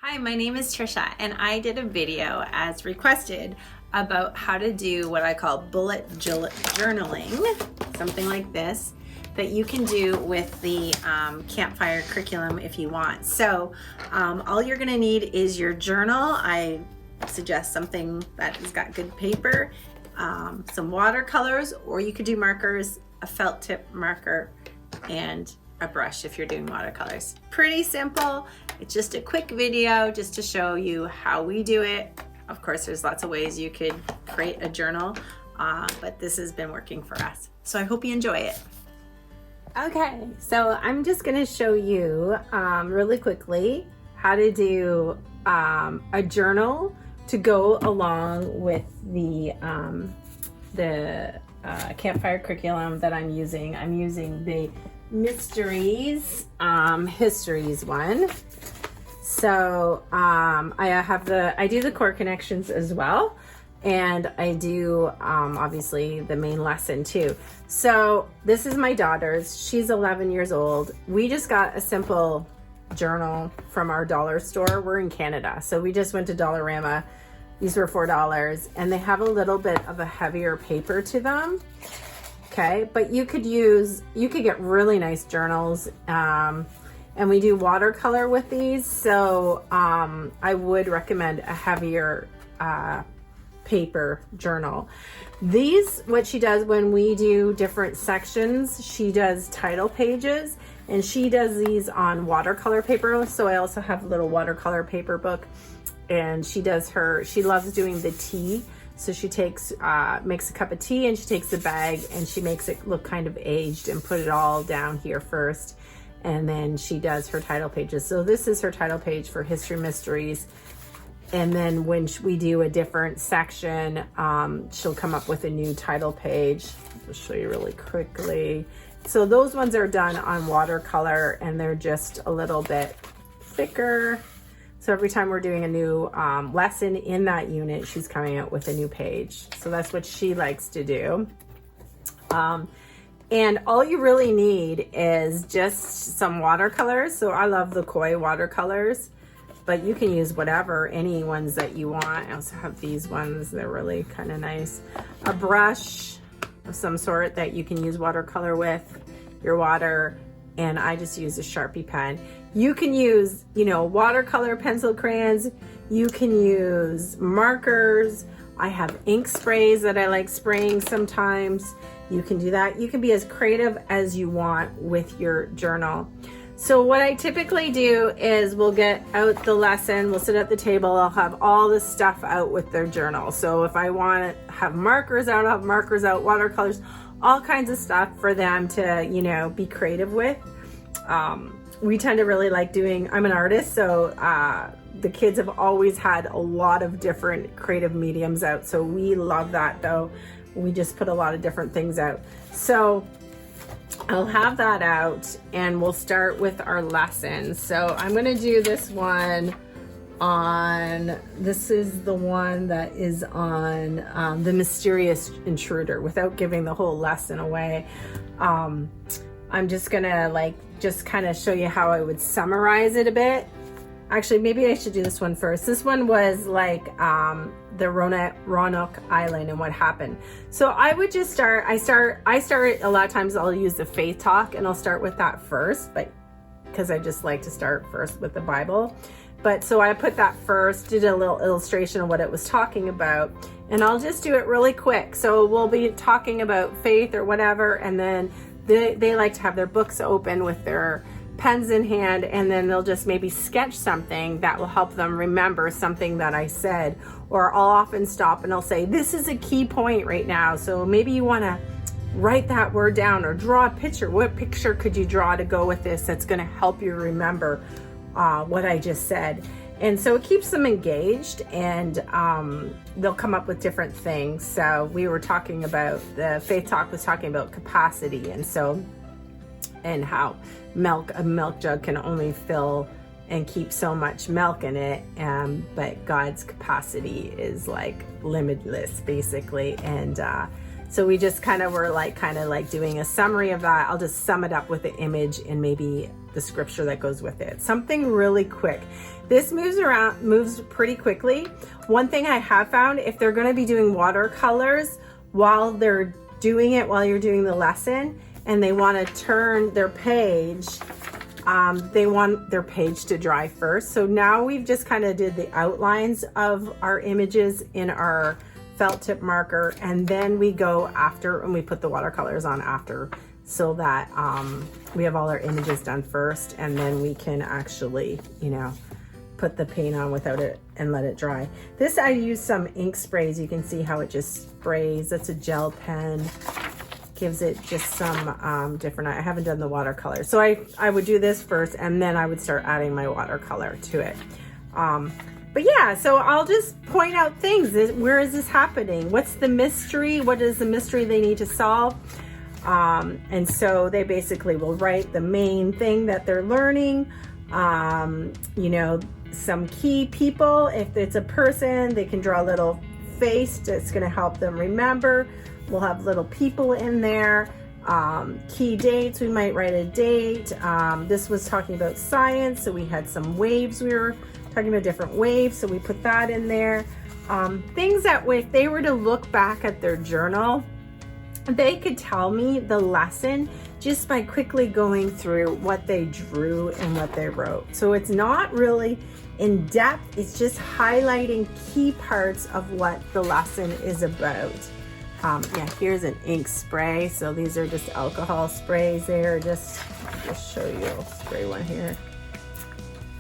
Hi, my name is Trisha, and I did a video as requested about how to do what I call bullet journaling, something like this, that you can do with the campfire curriculum if you want. So all you're gonna need is your journal. I suggest something that has got good paper, some watercolors, or you could do markers, a felt tip marker, and a brush if you're doing watercolors. Pretty simple. It's just a quick video just to show you how we do it. Of course, there's lots of ways you could create a journal, but this has been working for us. So I hope you enjoy it. Okay, so I'm just gonna show you really quickly how to do a journal to go along with the campfire curriculum that I'm using. I'm using the Mysteries Histories one. So I do the core connections as well, and I do obviously the main lesson too. So this is my daughter's. She's 11 years old. We just got a simple journal from our dollar store. We're in Canada, so we just went to Dollarama. These were $4, and they have a little bit of a heavier paper to them. Okay, but you could get really nice journals, and we do watercolor with these, so I would recommend a heavier paper journal. These, what she does when we do different sections, she does title pages, and she does these on watercolor paper. So I also have a little watercolor paper book, and she loves doing the tea. So she makes a cup of tea, and she takes the bag and she makes it look kind of aged and put it all down here first. And then she does her title pages. So this is her title page for History Mysteries. And then when we do a different section, she'll come up with a new title page. I'll show you really quickly. So those ones are done on watercolor, and they're just a little bit thicker. So every time we're doing a new lesson in that unit, she's coming out with a new page. So that's what she likes to do. And all you really need is just some watercolors. So I love the koi watercolors, but you can use whatever, any ones that you want. I also have these ones, they're really kind of nice. A brush of some sort that you can use watercolor with, your water, and I just use a Sharpie pen. You can use, watercolor pencil crayons. You can use markers. I have ink sprays that I like spraying sometimes. You can do that. You can be as creative as you want with your journal. So what I typically do is we'll get out the lesson, we'll sit at the table, I'll have all the stuff out with their journal. So if I want to have markers out, I'll have markers out, watercolors, all kinds of stuff for them to, be creative with. We tend to really like I'm an artist, so the kids have always had a lot of different creative mediums out. So we love that though. We just put a lot of different things out. So I'll have that out, and we'll start with our lesson. So I'm gonna do this one this is the one that is on the mysterious intruder, without giving the whole lesson away. I'm just gonna just kind of show you how I would summarize it a bit. Actually, maybe I should do this one first. This one was the Roanoke Island and what happened. So I would just start a lot of times I'll use the faith talk, and I'll start with that first, but because I just like to start first with the Bible. But so I put that first, did a little illustration of what it was talking about, and I'll just do it really quick. So we'll be talking about faith or whatever, and then they like to have their books open with their pens in hand, and then they'll just maybe sketch something that will help them remember something that I said. Or I'll often stop and I'll say, this is a key point right now, so maybe you want to write that word down or draw a picture. What picture could you draw to go with this that's going to help you remember what I just said? And so it keeps them engaged, and they'll come up with different things. So we were talking about, the faith talk was talking about capacity, and how a milk jug can only fill and keep so much milk in it, but God's capacity is limitless, basically. And so we just were doing a summary of that. I'll just sum it up with the image and maybe the scripture that goes with it. Something really quick. This moves pretty quickly. One thing I have found, if they're going to be doing watercolors while they're doing it, while you're doing the lesson, and they want to turn their page, they want their page to dry first. So now we've just kind of did the outlines of our images in our felt tip marker, and then we go after and we put the watercolors on after, so that we have all our images done first, and then we can actually, you know, put the paint on without it and let it dry. This, I use some ink sprays. You can see how it just sprays. That's a gel pen. Gives it just some different, I haven't done the watercolor. So I would do this first, and then I would start adding my watercolor to it. But yeah, so I'll just point out things. Where is this happening? What's the mystery? What is the mystery they need to solve? And so they basically will write the main thing that they're learning. You know, some key people. If it's a person, they can draw a little face that's going to help them remember. We'll have little people in there. Key dates, we might write a date. This was talking about science, so we had some waves. We were talking about different waves, so we put that in there. Things that if they were to look back at their journal, they could tell me the lesson just by quickly going through what they drew and what they wrote. So it's not really in depth, it's just highlighting key parts of what the lesson is about. Yeah, here's an ink spray. So these are just alcohol sprays there. Just show you, I'll spray one here.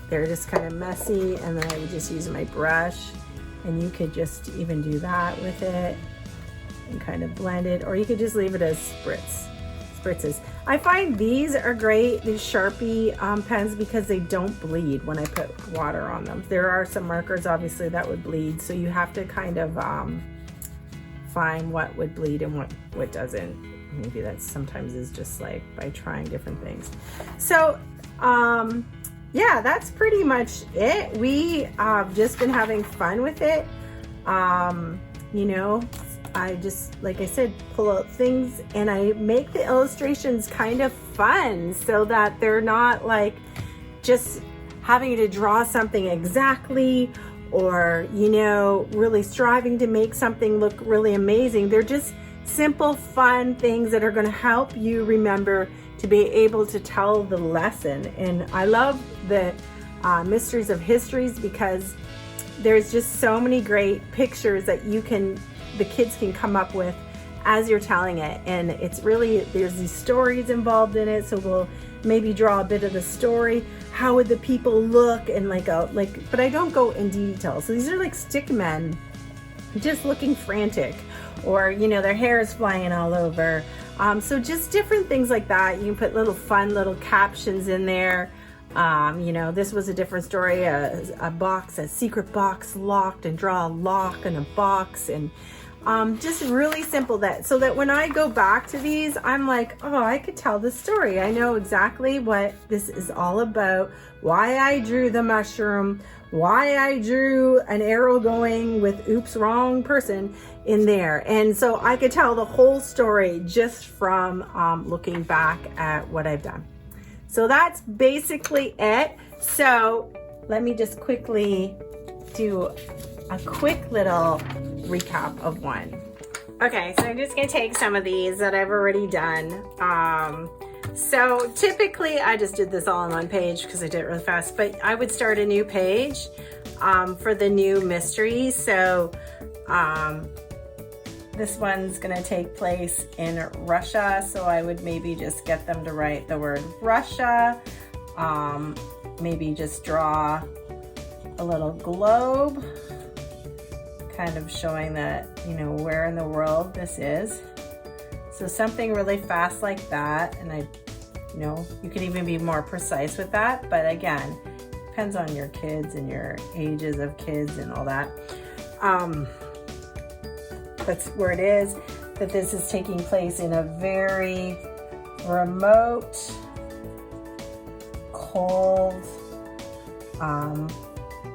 They're just kind of messy, and then I would just use my brush, and you could just even do that with it and kind of blend it, or you could just leave it as spritzes. I find these are great, these Sharpie pens, because they don't bleed when I put water on them. There are some markers obviously that would bleed, so you have to kind of find what would bleed and what doesn't. Maybe that sometimes is just like by trying different things. So yeah, that's pretty much it. We just been having fun with it. You know, I just, like I said, pull out things and I make the illustrations kind of fun, so that they're not like just having to draw something exactly, or, you know, really striving to make something look really amazing. They're just simple, fun things that are going to help you remember to be able to tell the lesson. And I love the mysteries of histories, because there's just so many great pictures that the kids can come up with as you're telling it. And it's really, there's these stories involved in it. So we'll maybe draw a bit of the story. How would the people look, and but I don't go in detail. So these are like stick men just looking frantic, or, you know, their hair is flying all over. So just different things like that. You can put fun little captions in there. You know, this was a different story, a secret box locked, and draw a lock in a box, and just really simple, so that when I go back to these, I'm like, oh, I could tell the story. I know exactly what this is all about, why I drew the mushroom, why I drew an arrow going with oops, wrong person in there. And so I could tell the whole story just from looking back at what I've done. So that's basically it. So let me just quickly do a quick little recap of one. Okay, so I'm just gonna take some of these that I've already done. So typically I just did this all on one page because I did it really fast, but I would start a new page for the new mystery. So this one's gonna take place in Russia, so I would maybe just get them to write the word Russia, maybe just draw a little globe, kind of showing that, you know, where in the world this is. So something really fast like that, and you know, you can even be more precise with that, but again, depends on your kids and your ages of kids and all that. That's where it is, that this is taking place in a very remote, cold,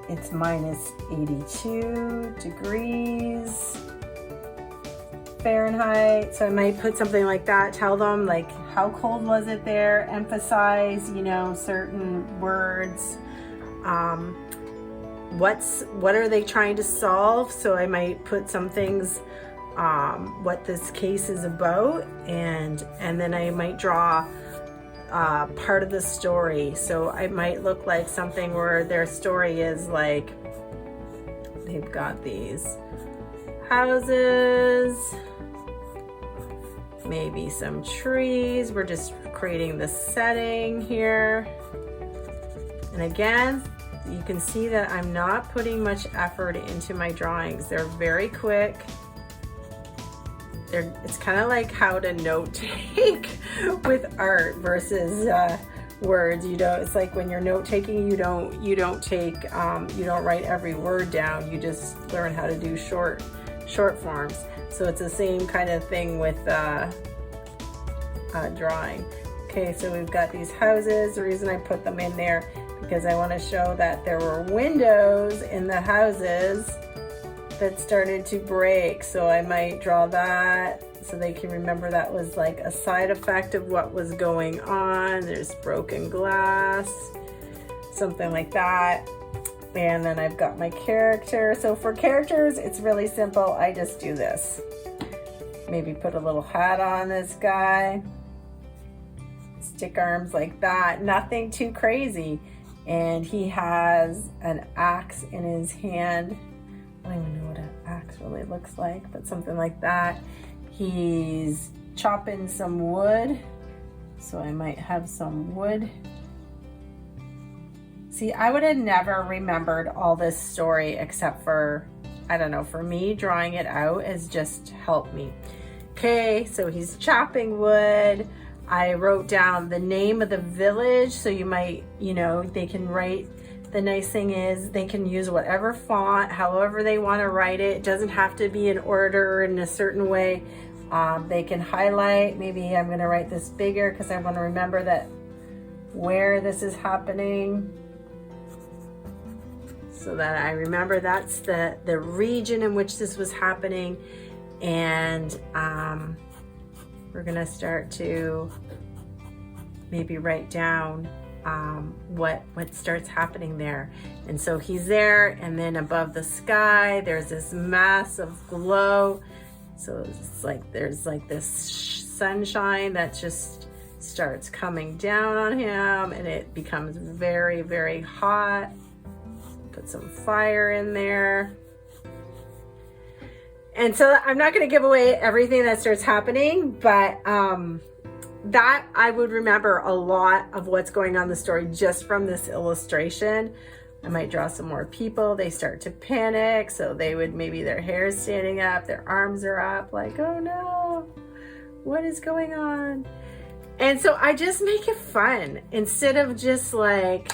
it's minus 82 degrees Fahrenheit. So I might put something like that, tell them like how cold was it there, emphasize, you know, certain words. What are they trying to solve? So I might put some things, what this case is about, and then I might draw part of the story. So I might look like something where their story is like, they've got these houses, maybe some trees. We're just creating the setting here. And again, you can see that I'm not putting much effort into my drawings. They're very quick. It's kind of like how to note take with art versus words. You don't. It's like when you're note taking, you don't write every word down. You just learn how to do short forms. So it's the same kind of thing with drawing. Okay, so we've got these houses. The reason I put them in there because I want to show that there were windows in the houses that started to break. So I might draw that so they can remember that was like a side effect of what was going on. There's broken glass, something like that. And then I've got my character. So for characters, it's really simple. I just do this. Maybe put a little hat on this guy. Stick arms like that. Nothing too crazy. And he has an axe in his hand. I don't even know what an axe really looks like, but something like that. He's chopping some wood. So I might have some wood. See, I would have never remembered all this story except for, I don't know, for me, drawing it out has just helped me. Okay, so he's chopping wood. I wrote down the name of the village, so you might, you know, they can write. The nice thing is they can use whatever font, however they want to write it. It doesn't have to be in order in a certain way. They can highlight. Maybe I'm going to write this bigger because I want to remember that where this is happening, so that I remember that's the region in which this was happening. And we're gonna start to maybe write down what starts happening there. And so he's there, and then above the sky there's this massive glow. So it's like there's like this sunshine that just starts coming down on him, and it becomes very, very hot. Put some fire in there. And so I'm not going to give away everything that starts happening, but that I would remember a lot of what's going on in the story just from this illustration. I might draw some more people. They start to panic. So they would, maybe their hair's standing up, their arms are up, like, oh no, what is going on? And so I just make it fun instead of just like,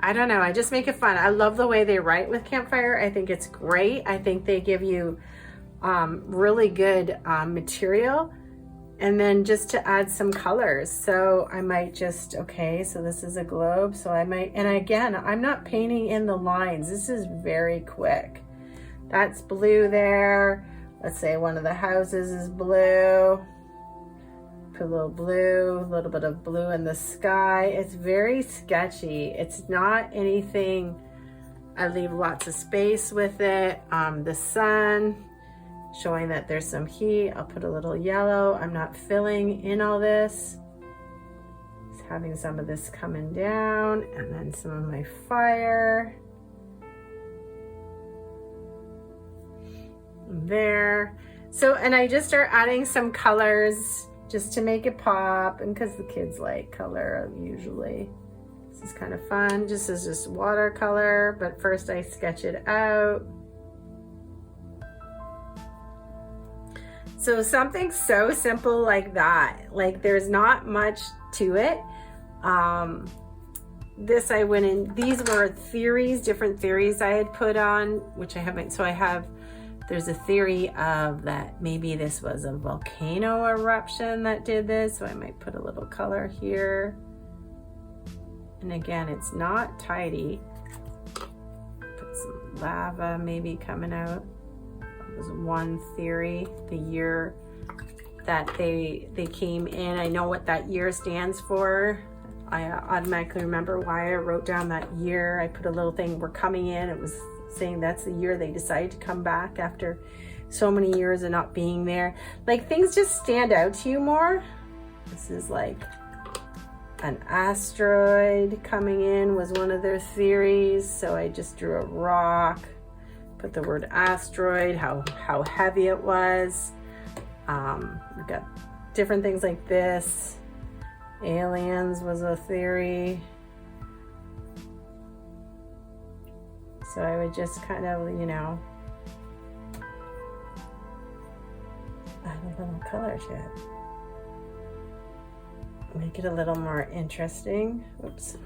I don't know, I just make it fun. I love the way they write with Campfire. I think it's great. I think they give you really good material, and then just to add some colors. So I might just, okay, so this is a globe. So I might, and again, I'm not painting in the lines. This is very quick. That's blue there. Let's say one of the houses is blue. Put a little blue, a little bit of blue in the sky. It's very sketchy. It's not anything, I leave lots of space with it. The sun, showing that there's some heat. I'll put a little yellow. I'm not filling in all this. Just having some of this coming down, and then some of my fire. There. So, and I just start adding some colors just to make it pop, and because the kids like color usually. This is kind of fun. Just as just watercolor, but first I sketch it out. So something so simple like that, like there's not much to it. This I went in, these were theories, different theories I had put on, which I haven't, so I have, there's a theory of that maybe this was a volcano eruption that did this, so I might put a little color here. And again, it's not tidy. Put some lava maybe coming out. Was one theory. The year that they came in. I know what that year stands for. I automatically remember why I wrote down that year. I put a little thing, we're coming in. It was saying that's the year they decided to come back after so many years of not being there. Like, things just stand out to you more. This is like an asteroid coming in was one of their theories. So I just drew a rock, put the word asteroid, how heavy it was. We've got different things like this. Aliens was a theory. So I would just kind of, you know, add a little color to it. Make it a little more interesting. Oops.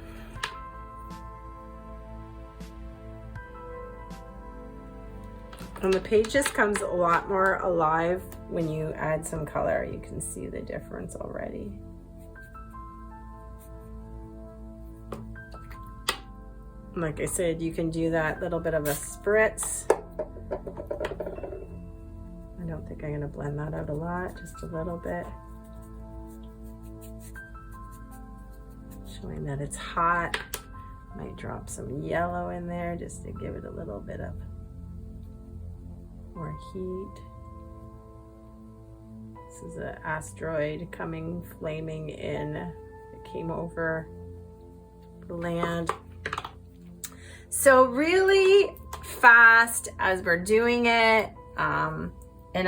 And the page just comes a lot more alive when you add some color. You can see the difference already. Like I said, you can do that little bit of a spritz. I don't think I'm gonna blend that out a lot, just a little bit. Showing that it's hot. Might drop some yellow in there just to give it a little bit of more heat. This is an asteroid coming, flaming in. It came over the land. So really fast as we're doing it, and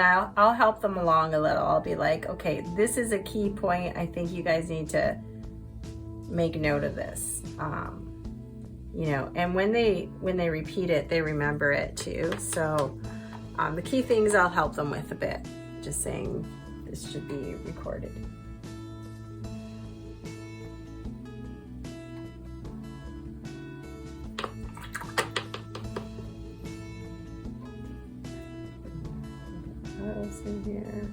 I'll help them along a little. I'll be like, okay, this is a key point. I think you guys need to make note of this. You know, and when they repeat it, they remember it too. So the key things I'll help them with a bit. Just saying this should be recorded. What else in here?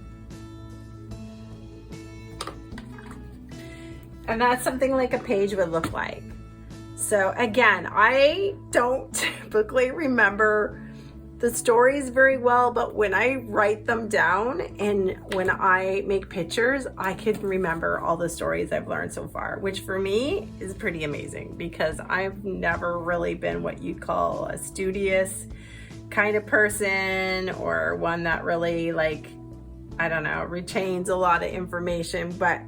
And that's something like a page would look like. So again, I don't typically remember the stories very well, but when I write them down and when I make pictures, I can remember all the stories I've learned so far, which for me is pretty amazing because I've never really been what you'd call a studious kind of person, or one that really, like, I don't know, retains a lot of information. But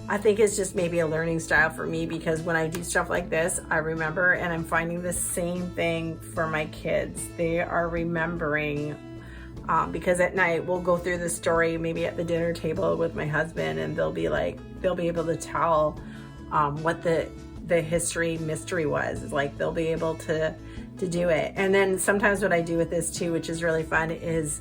I think it's just maybe a learning style for me, because when I do stuff like this, I remember, and I'm finding the same thing for my kids. They are remembering, because at night we'll go through the story maybe at the dinner table with my husband, and they'll be able to tell what the history mystery was. It's like they'll be able to do it. And then sometimes what I do with this too, which is really fun, is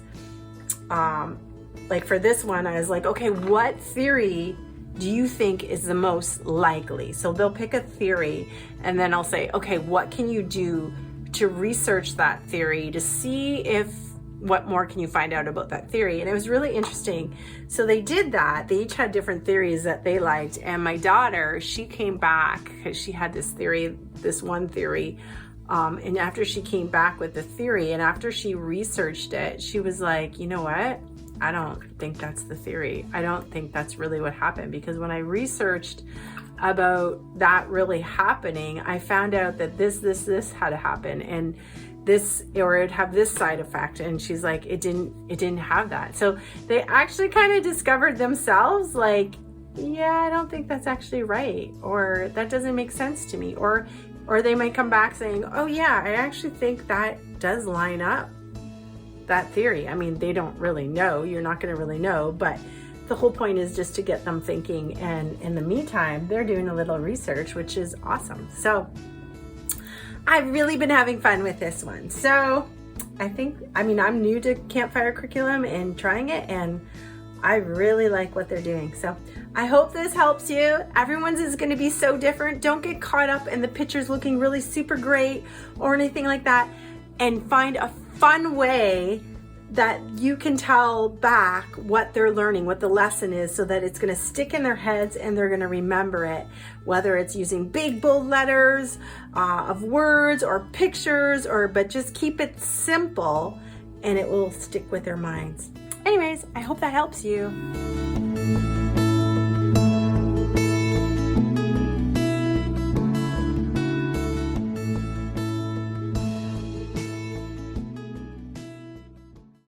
like for this one, I was like, okay, what theory do you think is the most likely? So they'll pick a theory, and then I'll say, okay, what can you do to research that theory to see what more can you find out about that theory? And it was really interesting. So they did that. They each had different theories that they liked. And my daughter, she came back because she had this one theory. And after she came back with the theory, and after she researched it, she was like, you know what? I don't think that's the theory. I don't think that's really what happened, because when I researched about that really happening, I found out that this had to happen, and this, or it'd have this side effect. And she's like, it didn't have that. So they actually kind of discovered themselves, like, yeah, I don't think that's actually right, or that doesn't make sense to me, or they might come back saying, oh yeah, I actually think that does line up, that theory. I mean, they don't really know. You're not going to really know, but the whole point is just to get them thinking. And in the meantime, they're doing a little research, which is awesome. So I've really been having fun with this one. So I'm new to Campfire curriculum and trying it, and I really like what they're doing. So I hope this helps you. Everyone's is going to be so different. Don't get caught up in the pictures looking really super great or anything like that, and find a fun way that you can tell back what they're learning, what the lesson is, so that it's going to stick in their heads and they're going to remember it, whether it's using big bold letters of words or pictures, but just keep it simple and it will stick with their minds. Anyways, I hope that helps you.